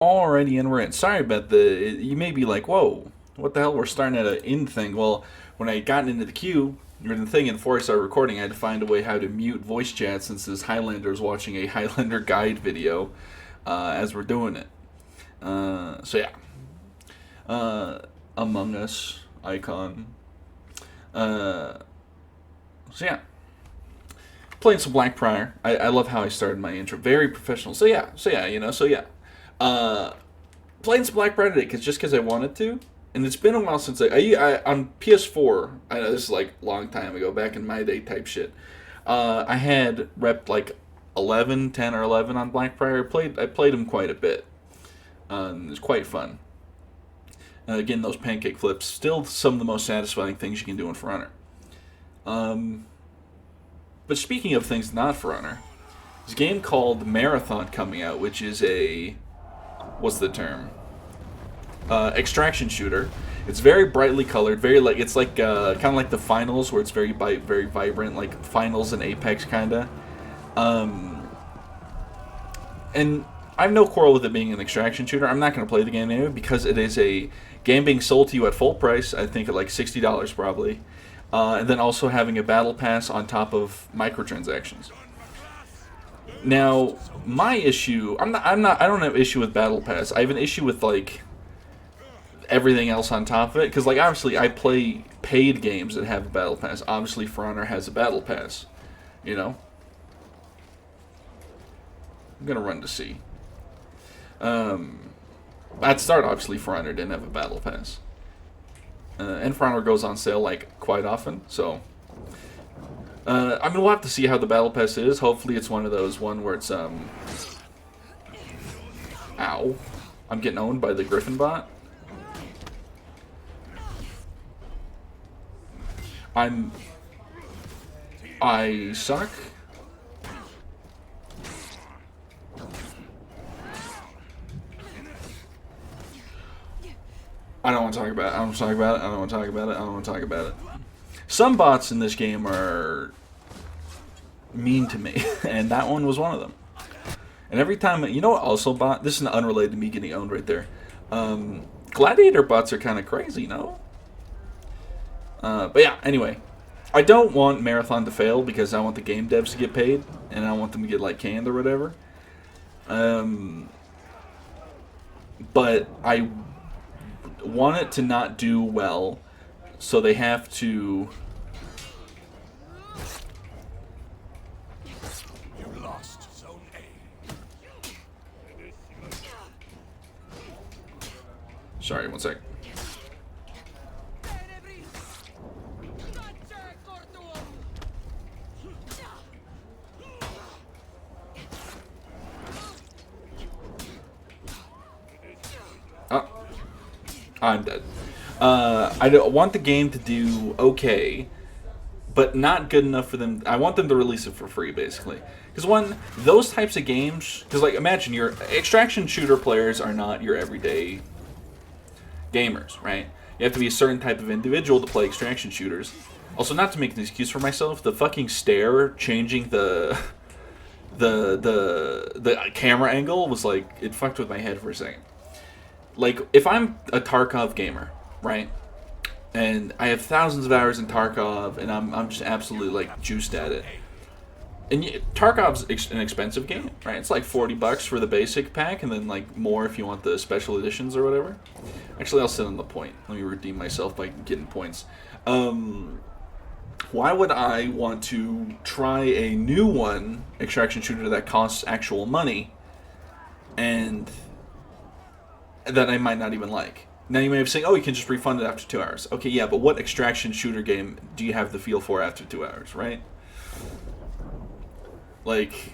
Already, and we're in. Sorry about the. You may be like, whoa, what the hell? We're starting at an in thing. Well, when I got into the queue, or the thing, and before I started recording, I had to find a way how to mute voice chat since this Highlander is watching a Highlander guide video as we're doing it. So yeah, Among Us icon. Uh, so yeah, playing some Black Prior. I love how I started my intro. Very professional. So yeah. Uh, Playing some Black Prior today because I wanted to, and it's been a while since I on PS4. I know this is like a long time ago, back in my day type shit. I had repped like 11, 10 or 11 on Black Prior. I played them quite a bit. It was quite fun. Again, those pancake flips still some of the most satisfying things you can do in For Honor. Um, but speaking of things not For Honor, there's a game called Marathon coming out, which is a what's the term? Extraction shooter. It's very brightly colored, very like it's like kind of like the finals where it's very vibrant, like finals and Apex kind of. Um, and I have no quarrel with it being an extraction shooter. I'm not going to play the game anyway because it is a game being sold to you at full price. I think at like $60 probably, and then also having a battle pass on top of microtransactions. Now, my issue, I don't have issue with battle pass. I have an issue with like everything else on top of it because like obviously I play paid games that have a battle pass. Obviously, For Honor has a battle pass. You know, I'm gonna run to see. Um, at start, obviously, For Honor didn't have a battle pass, and For Honor goes on sale like quite often. So, I mean, we'll have to see how the battle pass is. Hopefully, it's one of those where it's ow, I'm getting owned by the Griffin bot. I'm I suck. I don't want to talk about it. I don't want to talk about it. I don't want to talk about it. I don't want to talk about it. Some bots in this game are mean to me, and that one was one of them. And every time, you know what also bot? This is unrelated to me getting owned right there. Gladiator bots are kind of crazy, no? But yeah, anyway. I don't want Marathon to fail because I want the game devs to get paid, and I want them to get like canned or whatever. Um, but I want it to not do well, so they have to. You lost Zone A. Sorry, one sec. Oh, I'm dead. I want the game to do okay, but not good enough for them. I want them to release it for free, basically. Because those types of games, because like imagine your extraction shooter players are not your everyday gamers, right? You have to be a certain type of individual to play extraction shooters. Also, not to make an excuse for myself, the fucking stare changing the camera angle was like it fucked with my head for a second. Like if I'm a Tarkov gamer, right? And I have thousands of hours in Tarkov, and I'm just absolutely like juiced at it. And Tarkov's an expensive game, right? It's like $40 for the basic pack, and then like more if you want the special editions or whatever. Actually, I'll sit on the point. Let me redeem myself by getting points. Um, why would I want to try a new one extraction shooter that costs actual money, and that I might not even like? Now you may be saying, "Oh, you can just refund it after 2 hours." Okay, yeah, but what extraction shooter game do you have the feel for after 2 hours, right? Like,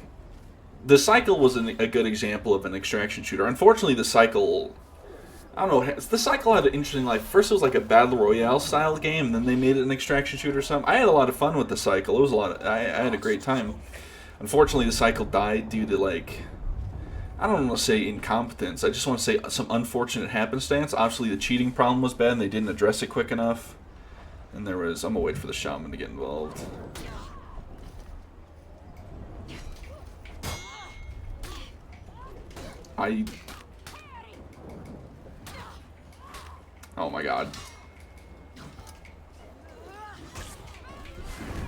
the Cycle was a good example of an extraction shooter. Unfortunately, the Cycle, I don't know, the Cycle had an interesting life. First, it was like a battle royale style game, and then they made it an extraction shooter. Or something. I had a lot of fun with the Cycle. It was a lot. I had a great time. Unfortunately, the Cycle died due to like I don't want to say incompetence. I just want to say some unfortunate happenstance. Obviously, the cheating problem was bad, and they didn't address it quick enough. And there was. I'm gonna wait for the shaman to get involved. I Oh my god.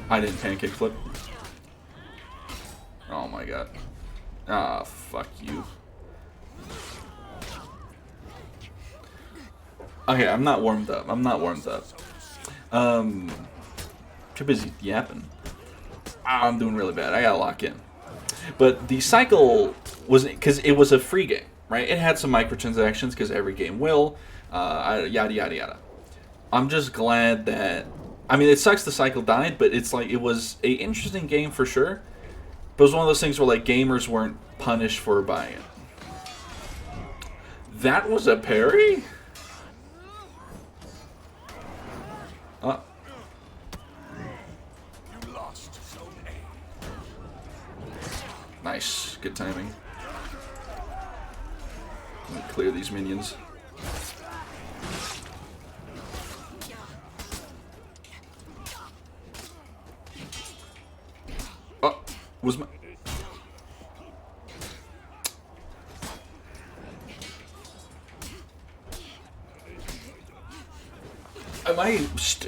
I didn't pancake flip. Oh my god. Ah, fuck you. Okay, I'm not warmed up. I'm not warmed up. Too busy yapping. I'm doing really bad. I gotta lock in. But the cycle was because it was a free game, right? It had some microtransactions because every game will. Yada yada yada. I'm just glad that. I mean, it sucks the cycle died, but it's like it was a interesting game for sure. But it was one of those things where like gamers weren't punished for buying it. That was a parry? Oh. You lost Zone A. Nice. Good timing. Let me clear these minions. Oh, was my...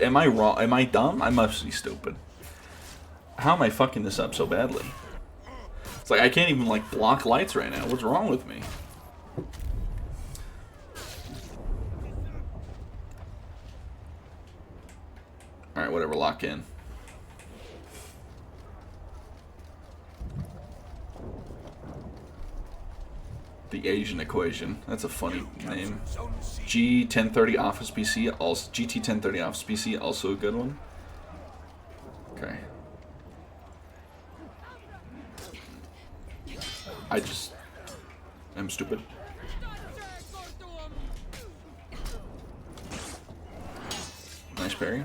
Am I wrong? Am I dumb? I must be stupid. How am I fucking this up so badly? It's like I can't even like block lights right now. What's wrong with me? Alright, whatever, lock in. The Asian equation. That's a funny name. G1030 Office PC, also GT1030 Office PC, also a good one. Okay. I just am stupid. Nice parry.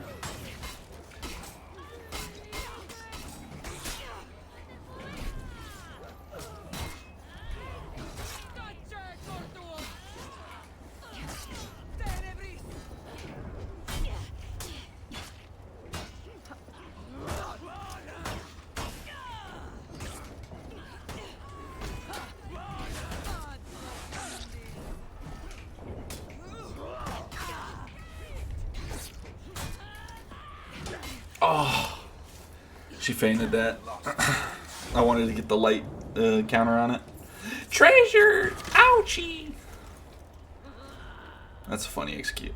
Oh, she feinted that. I wanted to get the light counter on it. Treasure! Ouchie! That's a funny execute.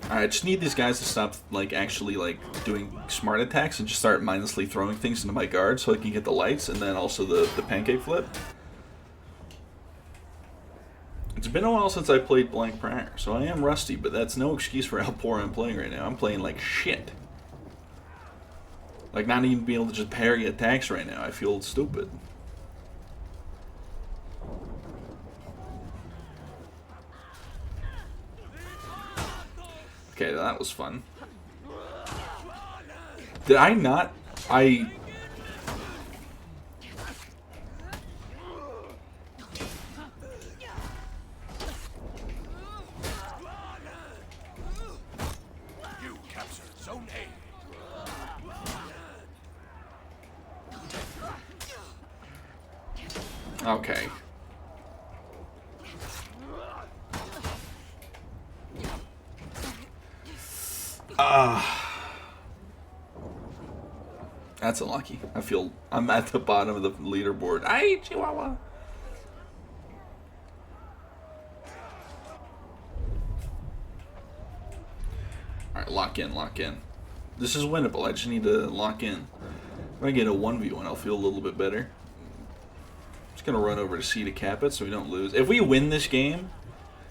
Alright, I just need these guys to stop like actually like doing smart attacks and just start mindlessly throwing things into my guard so I can get the lights and then also the pancake flip. It's been a while since I played Blank Prior, so I am rusty, but that's no excuse for how poor I'm playing right now. I'm playing like shit. Like not even being able to just parry attacks right now. I feel stupid. Okay, that was fun. Did I not? You captured Zone A. Okay. That's unlucky. I feel I'm at the bottom of the leaderboard. Aye, Chihuahua. Alright, lock in, lock in. This is winnable. I just need to lock in. If I get a 1v1, I'll feel a little bit better. Just gonna run over to C to cap it so we don't lose. If we win this game,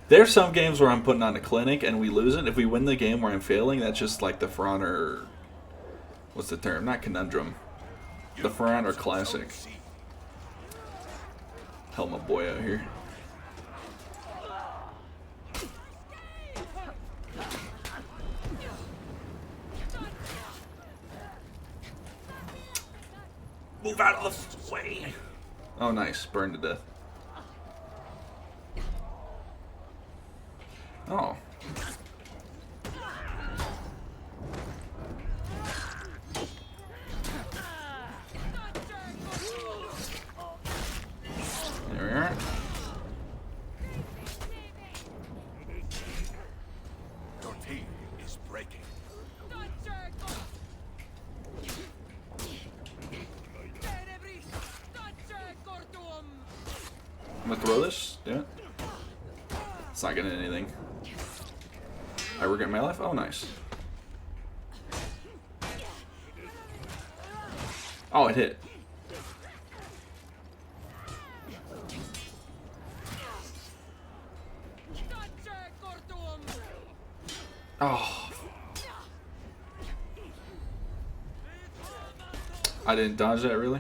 there's some games where I'm putting on a clinic and we lose it. If we win the game where I'm failing, that's just like the For Honor... What's the term? Not conundrum. The For Honor Classic. Help my boy out here. Move out of the way. Oh, nice. Burned to death. Oh. There we are. I'm gonna throw this. Damn it. It's not getting anything. I regret my life. Oh, nice. Oh, it hit. Oh. I didn't dodge that, really?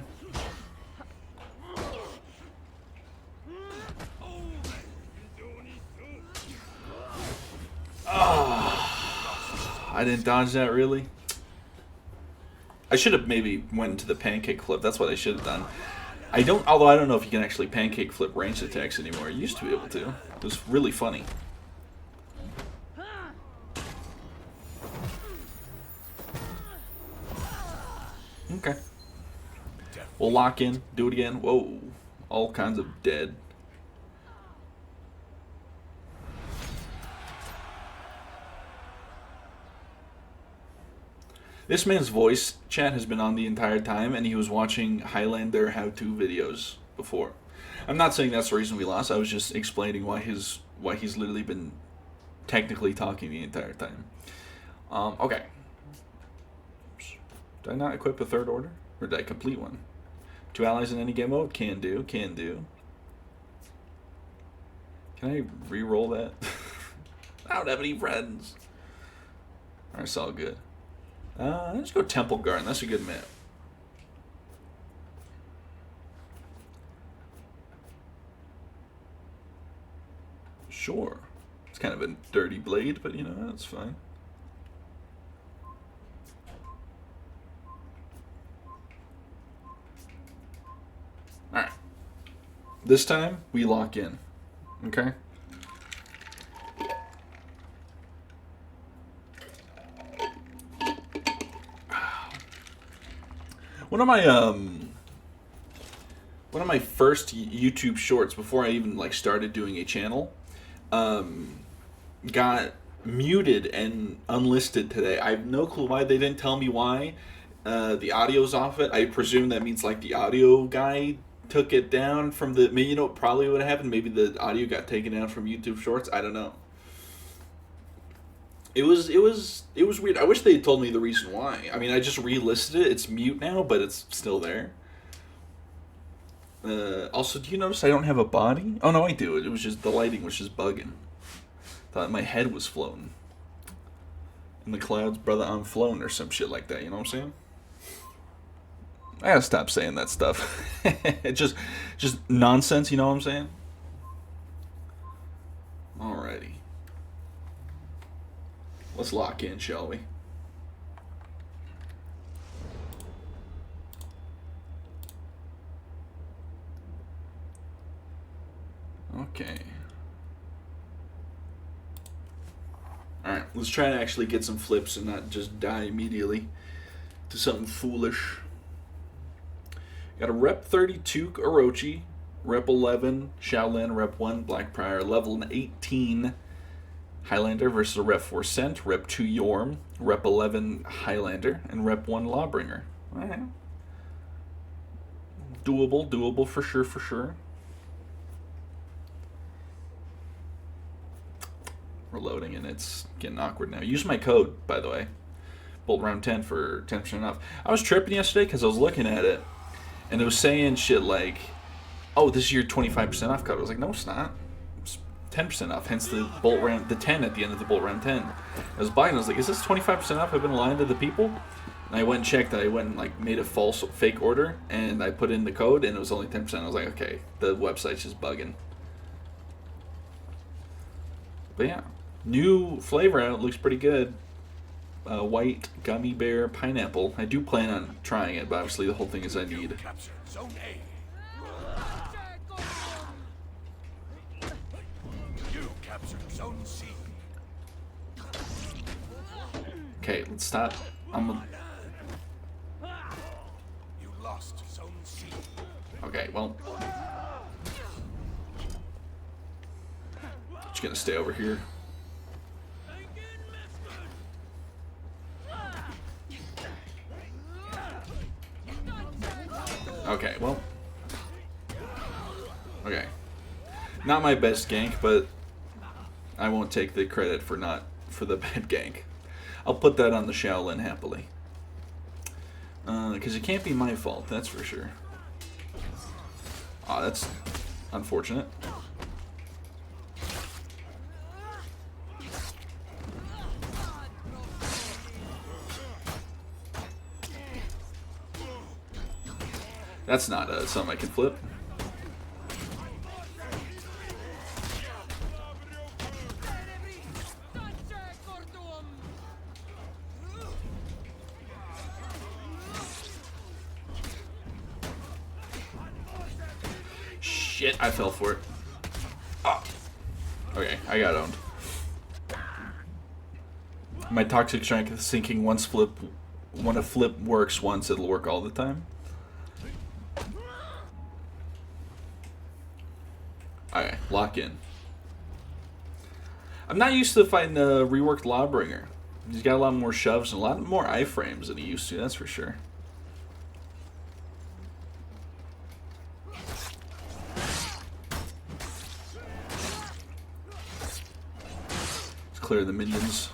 Oh. I didn't dodge that, really? I should have maybe went into the pancake flip. That's what I should have done. Although I don't know if you can actually pancake flip ranged attacks anymore. I used to be able to. It was really funny. Okay. We'll lock in, do it again. Whoa. All kinds of dead. This man's voice chat has been on the entire time, and he was watching Highlander how-to videos before. I'm not saying that's the reason we lost. I was just explaining why he's literally been technically talking the entire time. Okay. Did I not equip a third order? Or did I complete one? 2 allies in any game mode? Can do, can do. Can I re-roll that? I don't have any friends. Alright, it's all good. Let's go Temple Garden. That's a good map. Sure. It's kind of a dirty blade, but you know, that's fine. Alright. This time, we lock in. Okay? One of my first YouTube shorts before I even like started doing a channel got muted and unlisted today. I have no clue why. They didn't tell me why. The audio's off it. I presume that means like the audio guy took it down from the. You know, probably what happened. Maybe the audio got taken down from YouTube Shorts. I don't know. It was weird. I wish they had told me the reason why. I mean, I just relisted it. It's mute now, but it's still there. Also, do you notice I don't have a body? Oh no, I do. It was just the lighting was just bugging. Thought my head was floating in the clouds, brother. I'm floating or some shit like that. You know what I'm saying? I gotta stop saying that stuff. It's just nonsense. You know what I'm saying? Alrighty. Let's lock in, shall we? Okay. Alright, let's try to actually get some flips and not just die immediately to something foolish. Got a Rep 32 Orochi, Rep 11 Shaolin, Rep 1 Blackprior, level 18 Highlander versus a Rep 4 Scent, Rep 2 Yorm, Rep 11 Highlander, and Rep 1 Lawbringer. Alright. Doable for sure. We're loading and it's getting awkward now. Use my code, by the way. Bolt Round 10 for 10% off. I was tripping yesterday because I was looking at it and it was saying shit like, oh, this is your 25% off code. I was like, no, it's not. 10% off, hence the bolt round, the 10 at the end of the bolt round 10. I was buying, I was like, is this 25% off? I've been lying to the people. And I went and checked. I went and like made a false fake order, and I put in the code, and it was only 10%. I was like, okay, the website's just bugging. But yeah, new flavor out, looks pretty good. White gummy bear pineapple. I do plan on trying it, but obviously the whole thing is I need. Capture Zone A. You captured Zone C. Okay, let's stop. You lost Zone C. Okay, well. Just gonna stay over here. Okay, well. Okay. Not my best gank, but I won't take the credit for the bad gank. I'll put that on the Shaolin happily. Because it can't be my fault, that's for sure. Aw, that's unfortunate. That's not something I can flip. Shit, I fell for it. Oh. Okay, I got owned. My toxic strength is thinking when a flip works once, it'll work all the time. Okay, lock in. I'm not used to fighting a reworked Lawbringer. He's got a lot more shoves and a lot more iframes than he used to, that's for sure. Let's clear the minions.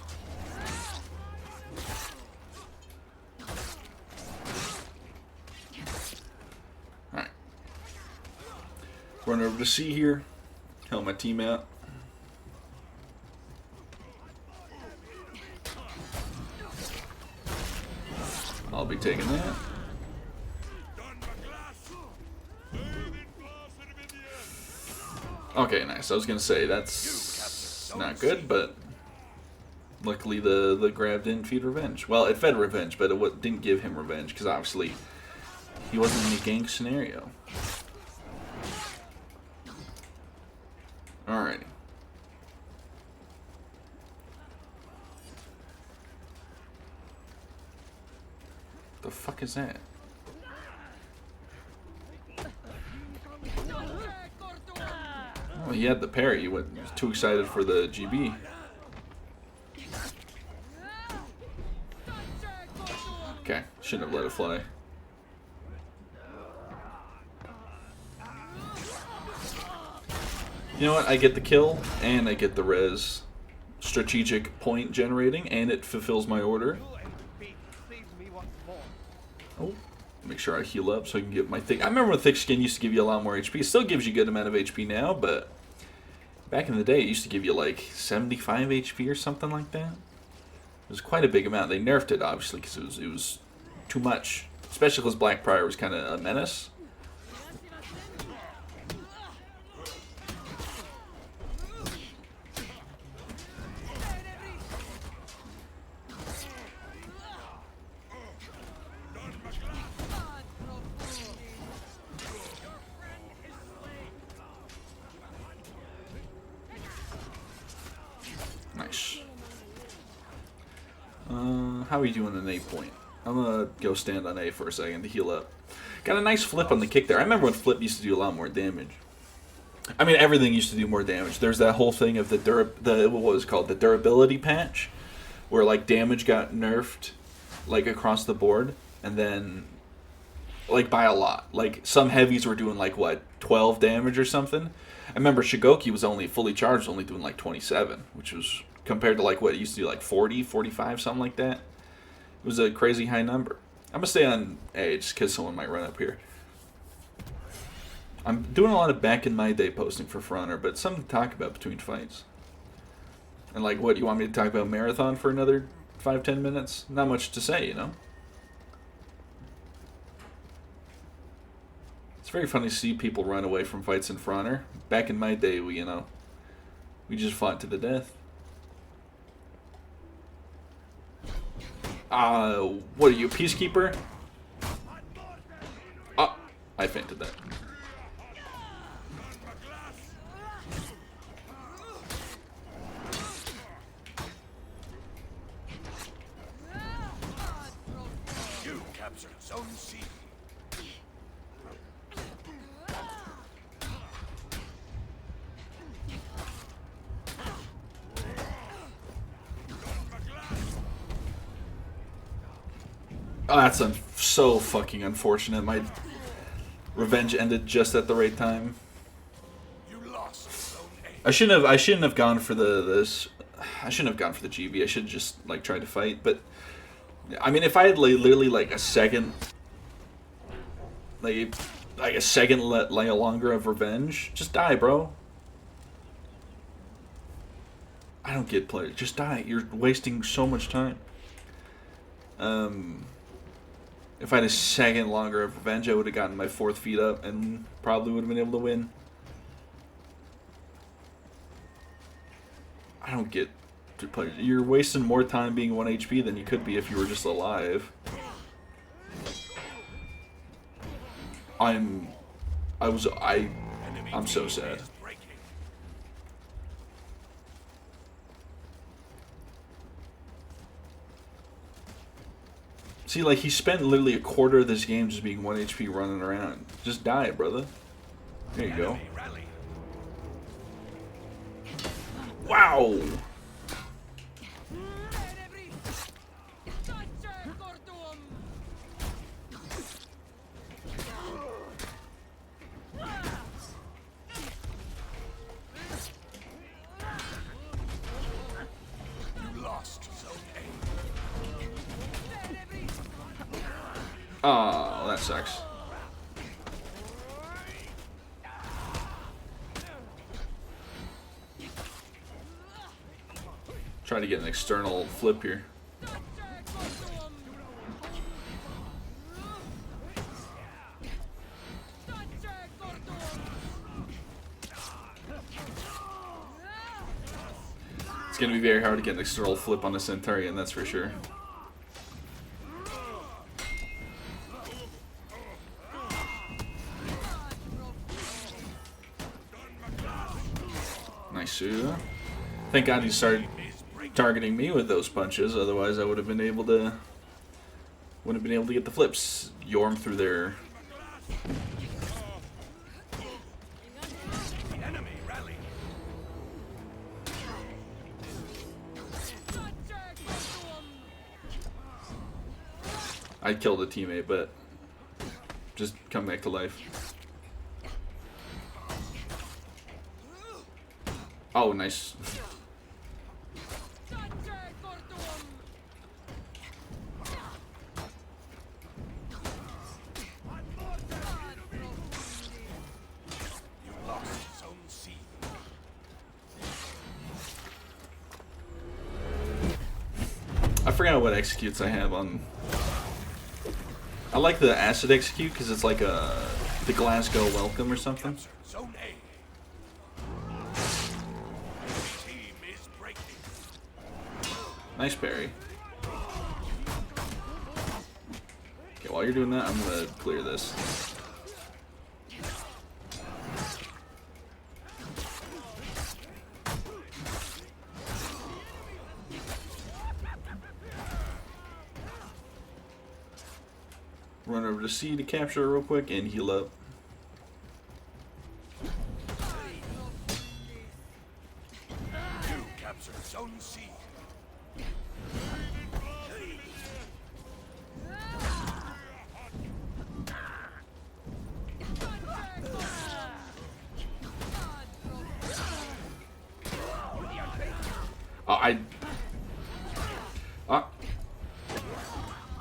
Alright. Run over to C here. Help my team out. I'll be taking that. Okay, nice. I was gonna say that's not good, but luckily the grab didn't feed revenge. Well, it fed revenge, but it didn't give him revenge because obviously he wasn't in a gank scenario. Alrighty. The fuck is that? Oh, he had the parry. He was too excited for the GB. Okay, shouldn't have let it fly. You know what? I get the kill, and I get the res. Strategic point generating, and it fulfills my order. Oh, make sure I heal up so I can get my thick. I remember when thick skin used to give you a lot more HP. It still gives you a good amount of HP now, but back in the day, it used to give you like 75 HP or something like that. It was quite a big amount. They nerfed it obviously because it was too much, especially because Blackprior was kind of a menace. Nice. How are you doing an A point? I'm gonna go stand on A for a second to heal up. Got a nice flip on the kick there. I remember when flip used to do a lot more damage. I mean, everything used to do more damage. There's that whole thing of what was it called, the durability patch, where like damage got nerfed, like across the board, and then like by a lot. Like some heavies were doing like what 12 damage or something. I remember Shigoki was only fully charged, only doing like 27, which was compared to like what it used to do, like 40, 45, something like that. It was a crazy high number. I'm gonna stay on A just because someone might run up here. I'm doing a lot of back in my day posting for For Honor, but something to talk about between fights. And like, what, you want me to talk about Marathon for another 5-10 minutes? Not much to say, you know? It's very funny to see people run away from fights in For Honor. Back in my day, we just fought to the death. What are you, Peacekeeper? Oh, I fainted that. You captured Zone C. Oh, that's so fucking unfortunate. My revenge ended just at the right time. You lost. I shouldn't have gone for this. I shouldn't have gone for the GB. I should have just like tried to fight. But I mean, if I had like, literally like a second, like a second longer of revenge, just die, bro. I don't get players. Just die. You're wasting so much time. If I had a second longer of revenge, I would have gotten my 4th feet up and probably would have been able to win. I don't get to play. You're wasting more time being 1 HP than you could be if you were just alive. I'm so sad. See, like, he spent literally a quarter of this game just being 1 HP running around. Just die, brother. There you go. Wow! Oh, that sucks. Try to get an external flip here. It's going to be very hard to get an external flip on the Centurion, that's for sure. Nice. Thank God he started targeting me with those punches, otherwise I would have been able to get the flips. Yorm through there. I killed a teammate, but just come back to life. Oh, nice. I forgot what executes I have on. I like the acid execute because it's like the Glasgow welcome or something. Nice parry. Okay, while you're doing that, I'm gonna clear this. Run over to C to capture it real quick and heal up. You captured Zone C.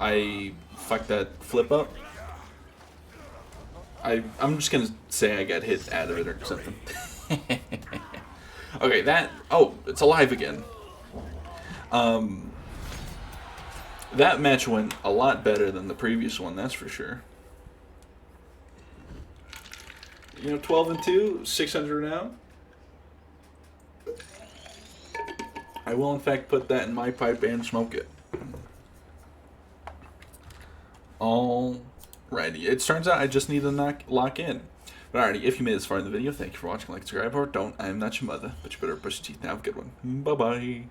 I fucked that flip up. I'm just gonna say I got hit out of it or something. Okay, oh, it's alive again. That match went a lot better than the previous one, that's for sure. You know, 12-2, 600 now. I will in fact put that in my pipe and smoke it. Alrighty, it turns out I just need to lock in. But alrighty, if you made this far in the video, thank you for watching, like, subscribe, or don't. I am not your mother, but you better brush your teeth now. Have a good one. Bye-bye.